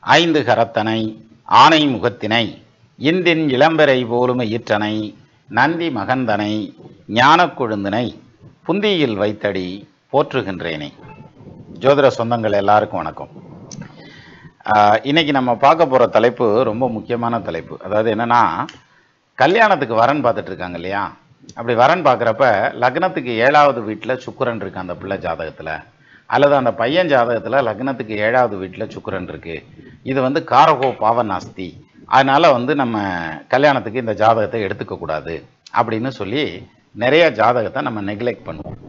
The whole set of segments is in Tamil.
ஐந்து கரத்தனை ஆனை முகத்தினை இந்தின் இளம்பெறை போலும ஈற்றனை நந்தி மகந்தனை ஞானக் கொழுந்தினை புந்தியில் வைத்தடி போற்றுகின்றேனே. ஜோதிட சொந்தங்கள் எல்லாருக்கும் வணக்கம். இன்னைக்கு நம்ம பார்க்க போகிற தலைப்பு ரொம்ப முக்கியமான தலைப்பு. அதாவது என்னன்னா, கல்யாணத்துக்கு வரன் பார்த்துட்டு இருக்காங்க இல்லையா? அப்படி வரன் பார்க்குறப்ப லக்னத்துக்கு 7வது வீட்டில் சுக்கிரன் இருக்கு அந்த பிள்ளை ஜாதகத்தில், அல்லது அந்த பையன் ஜாதகத்தில் லக்னத்துக்கு 7வது வீட்டில் சுக்கிரன் இருக்கு. இது காரகோ பாவநாஸ்தி, அதனால நம்ம கல்யாணத்துக்கு இந்த ஜாதகத்தை எடுத்துக்க கூடாது அப்படின்னு சொல்லி நிறைய ஜாதகத்தை நம்ம நெக்லெக்ட் பண்ணுவோம்.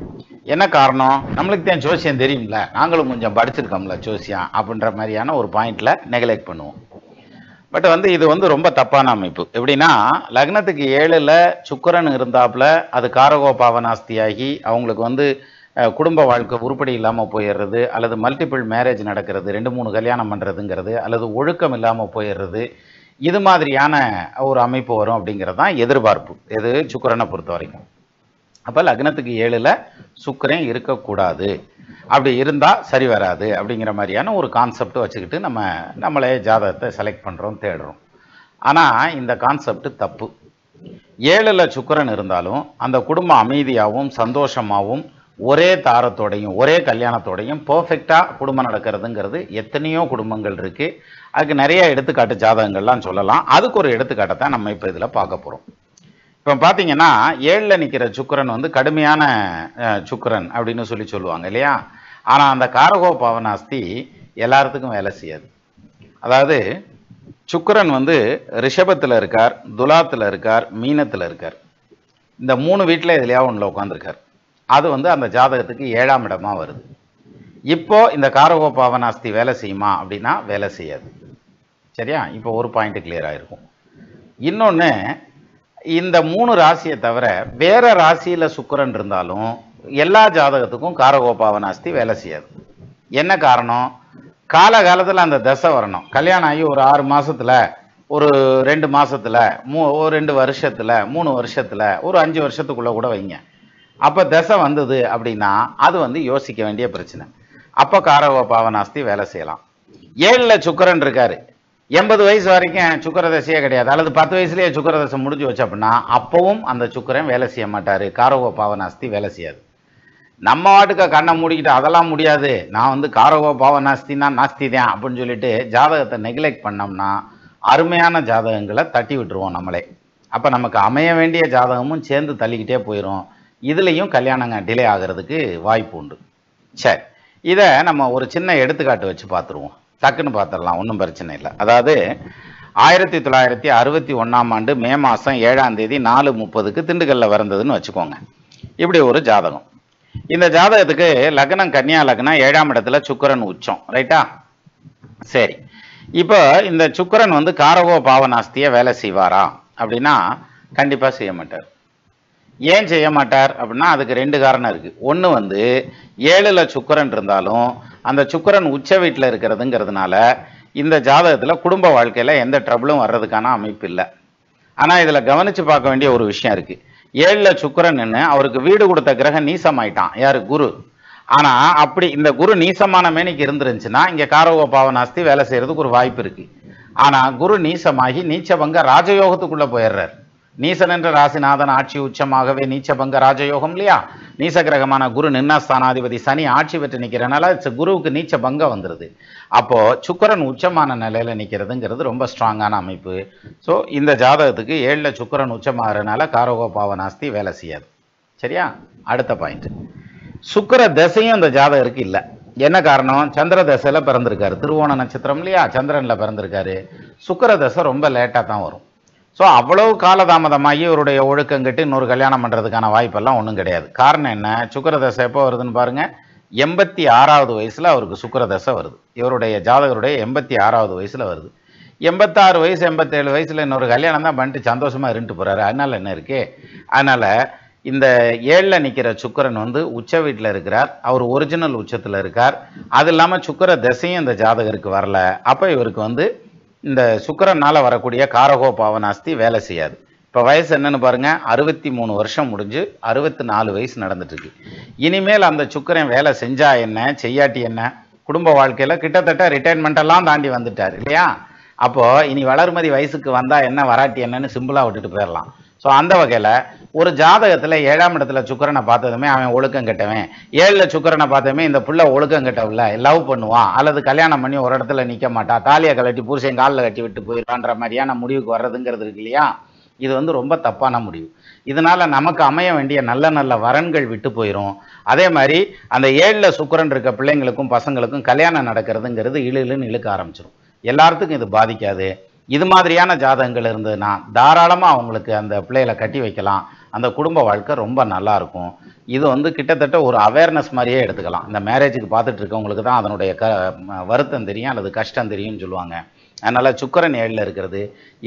என்ன காரணம்? நம்மளுக்கு தான் ஜோசியம் தெரியும்ல, நாங்களும் கொஞ்சம் படிச்சிருக்கோம்ல ஜோசியம் அப்படின்ற மாதிரியான ஒரு பாயிண்ட்ல நெக்லெக்ட் பண்ணுவோம். பட் இது ரொம்ப தப்பான அமைப்பு. எப்படின்னா, லக்னத்துக்கு 7ல் சுக்கிரன் இருந்தாப்புல அது காரகோ பாவநாஸ்தியாகி அவங்களுக்கு குடும்ப வாழ்க்கை உருப்படி இல்லாமல் போயிடுறது, அல்லது மல்டிபிள் மேரேஜ் நடக்கிறது, 2-3 கல்யாணம் பண்ணுறதுங்கிறது, அல்லது ஒழுக்கம் இல்லாமல் போயிடுறது, இது மாதிரியான ஒரு அமைப்பு வரும் அப்படிங்கிறது தான் எதிர்பார்ப்பு எது சுக்கிரனை பொறுத்த வரைக்கும். அப்போ லக்னத்துக்கு 7ல் சுக்கிரன் இருக்கக்கூடாது, அப்படி இருந்தால் சரி வராது அப்படிங்கிற மாதிரியான ஒரு கான்செப்ட் வச்சுக்கிட்டு நம்மளே ஜாதகத்தை செலக்ட் பண்ணுறோம், தேடுறோம். ஆனால் இந்த கான்செப்ட் தப்பு. 7ல் சுக்கிரன் இருந்தாலும் அந்த குடும்பம் அமைதியாகவும் சந்தோஷமாகவும் ஒரே தாரத்தோடையும் ஒரே கல்யாணத்தோடையும் பர்ஃபெக்டாக குடும்பம் நடக்கிறதுங்கிறது எத்தனையோ குடும்பங்கள் இருக்குது. அதுக்கு நிறைய எடுத்துக்காட்டு ஜாதகங்கள்லாம் சொல்லலாம். அதுக்கு ஒரு எடுத்துக்காட்டை தான் நம்ம இப்போ இதில் பார்க்க போகிறோம். இப்போ பார்த்தீங்கன்னா, 7ல் நிற்கிற சுக்கிரன் கடுமையான சுக்கிரன் அப்படின்னு சொல்லுவாங்க இல்லையா? ஆனால் அந்த காரகோ பாவநாஸ்தி எல்லாத்துக்கும் வேலை செய்யாது. அதாவது சுக்கிரன் ரிஷபத்தில் இருக்கார், துலாத்தில் இருக்கார், மீனத்தில் இருக்கார். இந்த 3 வீட்டில் எதுலையாவது ஒன்றில் உட்காந்துருக்கார். அது அந்த ஜாதகத்துக்கு 7ஆம் இடமா வருது. இப்போ இந்த காரகோ பாவநாஸ்தி வேலை செய்யுமா அப்படின்னா வேலை செய்யாது. சரியா? இப்போ ஒரு பாயிண்ட் கிளியர் ஆயிருக்கும். இன்னொன்று, இந்த 3 ராசியை தவிர வேற ராசியில் சுக்கிரன் இருந்தாலும் எல்லா ஜாதகத்துக்கும் காரகோ பாவநாஸ்தி வேலை செய்யாது. என்ன காரணம்? காலகாலத்தில் அந்த தசை வரணும். கல்யாணம் ஆகி ஒரு 6 மாசத்துல, ஒரு 2 மாசத்துல, ஒரு 2 வருஷத்துல, 3 வருஷத்துல, ஒரு 5 வருஷத்துக்குள்ள கூட வைங்க. அப்போ தசை வந்தது அப்படின்னா அது யோசிக்க வேண்டிய பிரச்சனை. அப்போ காரகோ பாவநாஸ்தி வேலை செய்யலாம். 7ல் சுக்கிரன் இருக்காரு, 80 வயசு வரைக்கும் சுக்கிர தசையே கிடையாது, அல்லது 10 வயசுலேயே சுக்கிர தசை முடிஞ்சு வச்சு அப்படின்னா அப்பவும் அந்த சுக்கிரன் வேலை செய்ய மாட்டார், காரகோ பாவநாஸ்தி வேலை செய்யாது. நம்ம வாட்டுக்க கண்ணை மூடிக்கிட்டு அதெல்லாம் முடியாது, நான் காரகோ பாவநாஸ்தினா நாஸ்தி தான் அப்படின்னு சொல்லிட்டு ஜாதகத்தை நெக்லெக்ட் பண்ணோம்னா அருமையான ஜாதகங்களை தட்டி விட்டுருவோம் நம்மளே. அப்போ நமக்கு அமைய வேண்டிய ஜாதகமும் சேர்ந்து தள்ளிக்கிட்டே போயிடும். இதுலேயும் கல்யாணங்க டிலே ஆகிறதுக்கு வாய்ப்பு உண்டு. சரி, இதை நம்ம ஒரு சின்ன எடுத்துக்காட்டு வச்சு பார்த்துருவோம். டக்குன்னு பார்த்துடலாம், ஒன்றும் பிரச்சனை இல்லை. அதாவது 1961ஆம் ஆண்டு மே மாதம் 7ஆம் தேதி 4:30க்கு திண்டுக்கல்ல பிறந்ததுன்னு வச்சுக்கோங்க. இப்படி ஒரு ஜாதகம். இந்த ஜாதகத்துக்கு லக்னம் கன்னியா லக்னம், 7ஆம் இடத்துல சுக்கிரன் உச்சம். ரைட்டா? சரி, இப்போ இந்த சுக்கிரன் காரகோ பாவநாஸ்தியை வேலை செய்வாரா அப்படின்னா கண்டிப்பாக செய்ய மாட்டார். ஏன் செய்ய மாட்டார் அப்படின்னா அதுக்கு 2 காரணம் இருக்குது. ஒன்று 7ல் சுக்கிரன் இருந்தாலும் அந்த சுக்கிரன் உச்ச வீட்டில் இருக்கிறதுங்கிறதுனால இந்த ஜாதகத்தில் குடும்ப வாழ்க்கையில் எந்த ட்ரபிளும் வர்றதுக்கான அமைப்பு இல்லை. ஆனால் இதில் கவனித்து பார்க்க வேண்டிய ஒரு விஷயம் இருக்குது. 7ல் சுக்கிரன் அவருக்கு வீடு கொடுத்த கிரகம் நீசமாயிட்டான். யார்? குரு. ஆனால் அப்படி இந்த குரு நீசமான மேனிக்கு இருந்துருந்துச்சுன்னா இங்கே காரகோ பாவநாஸ்தி வேலை செய்கிறதுக்கு ஒரு வாய்ப்பு இருக்குது. ஆனால் குரு நீசமாகி நீச்சபங்க ராஜயோகத்துக்குள்ளே போயிடுறார். நீசன் என்ற ராசிநாதன் ஆட்சி உச்சமாகவே நீச்சபங்க ராஜயோகம் இல்லையா? நீச கிரகமான குரு நிர்ணயஸ்தானாதிபதி சனி ஆட்சி பெற்று நிற்கிறனால குருவுக்கு நீச்ச பங்கம் வந்துடுது. அப்போ சுக்கிரன் உச்சமான நிலையில நிற்கிறதுங்கிறது ரொம்ப ஸ்ட்ராங்கான அமைப்பு. ஸோ இந்த ஜாதகத்துக்கு 7ல் சுக்கிரன் உச்சமாகறதுனால காரகோ பாவநாஸ்தி வேலை செய்யாது. சரியா? அடுத்த பாயிண்ட், சுக்கிர தசையும் இந்த ஜாதகருக்கு இல்லை. என்ன காரணம்? சந்திர தசையில பிறந்திருக்காரு, திருவோண நட்சத்திரம் இல்லையா? சந்திரன்ல பிறந்திருக்காரு. சுக்கிர தசை ரொம்ப லேட்டாக தான் வரும். ஸோ அவ்வளவு காலதாமதமாகி இவருடைய ஒழுக்கங்கிட்டு இன்னொரு கல்யாணம் பண்ணுறதுக்கான வாய்ப்பெல்லாம் ஒன்றும் கிடையாது. காரணம் என்ன? சுக்கிர தசை எப்போ வருதுன்னு பாருங்கள். 86வது வயசில் அவருக்கு சுக்கிர தசை வருது. இவருடைய ஜாதகருடைய 86வது வயசில் வருது. 86 வயசு 87 வயசில் இன்னொரு கல்யாணம் தான் பண்ணிட்டு சந்தோஷமாக இருந்துட்டு போகிறாரு. அதனால் என்ன இருக்கு? அதனால் இந்த 7ல் நிற்கிற சுக்கிரன் உச்ச வீட்டில் இருக்கிறார். அவர் ஒரிஜினல் உச்சத்தில் இருக்கார். அது இல்லாமல் சுக்கிர தசையும் இந்த ஜாதகருக்கு வரல. அப்போ இவருக்கு இந்த சுக்கிரனால வரக்கூடிய காரகோ பாவநாஸ்தி வேலை செய்யாது. இப்போ வயசு என்னன்னு பாருங்க, 63 வருஷம் முடிஞ்சு 64 வயசு நடந்துட்டு இருக்கு. இனிமேல் அந்த சுக்கிரன் வேலை செஞ்சா என்ன, செய்யாட்டி என்ன, குடும்ப வாழ்க்கையில் கிட்டத்தட்ட ரிட்டைர்மெண்ட் எல்லாம் தாண்டி வந்துட்டார் இல்லையா? அப்போ இனி வளர்மதி வயசுக்கு வந்தா என்ன வராட்டி என்னன்னு சிம்பிளா விட்டுட்டு போயிடலாம். ஸோ அந்த வகையில் ஒரு ஜாதகத்தில் 7ஆம் இடத்துல சுக்கிரனை பார்த்ததுமே அவன் ஒழுக்கம் கெட்டவன், 7ல் சுக்கிரனை பார்த்ததுமே இந்த புள்ள ஒழுக்கம் கெட்டவில்ல, லவ் பண்ணுவான் அல்லது கல்யாணம் பண்ணி ஒரு இடத்துல நிற்க மாட்டா, தாலியை கழட்டி புருஷன் காலில் கட்டி விட்டு போயிடுவான்ற மாதிரியான முடிவுக்கு வர்றதுங்கிறது இருக்கு இல்லையா? இது வந்து ரொம்ப தப்பான முடிவு. இதனால நமக்கு அமைய வேண்டிய நல்ல நல்ல வரன்கள் விட்டு போயிடும். அதே மாதிரி அந்த 7ல் சுக்கிரன் இருக்க பிள்ளைங்களுக்கும் பசங்களுக்கும் கல்யாணம் நடக்கிறதுங்கிறது இழுன்னு இழுக்க ஆரம்பிச்சிடும். எல்லாத்துக்கும் இது பாதிக்காது. இது மாதிரியான ஜாதகங்கள் இருந்ததுன்னா தாராளமாக அவங்களுக்கு அந்த பிள்ளைகளை கட்டி வைக்கலாம். அந்த குடும்ப வாழ்க்கை ரொம்ப நல்லா இருக்கும். இது வந்து கிட்டத்தட்ட ஒரு அவேர்னஸ் மாதிரியே எடுத்துக்கலாம். இந்த மேரேஜுக்கு பார்த்துட்டு இருக்கவங்களுக்கு தான் அதனுடைய வருத்தம் தெரியும் அல்லது கஷ்டம் தெரியும்னு சொல்லுவாங்க. அதனால் சுக்கிரன் 7ல் இருக்கிறது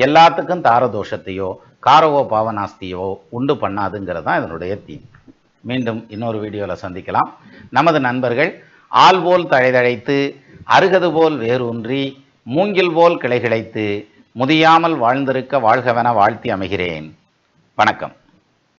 எல்லாத்துக்கும் தாரதோஷத்தையோ காரவோ பாவநாஸ்தியோ உண்டு பண்ணாதுங்கிறது தான் இதனுடைய தீம். மீண்டும் இன்னொரு வீடியோவில் சந்திக்கலாம். நமது நண்பர்கள் ஆள் போல் தழைதழைத்து அருகது போல் வேரூன்றி மூங்கில் போல் கிளை கிளைத்து முதியாமல் வாழ்ந்திருக்க வாழ்கவென வாழ்த்தி அமைகிறேன். வணக்கம்.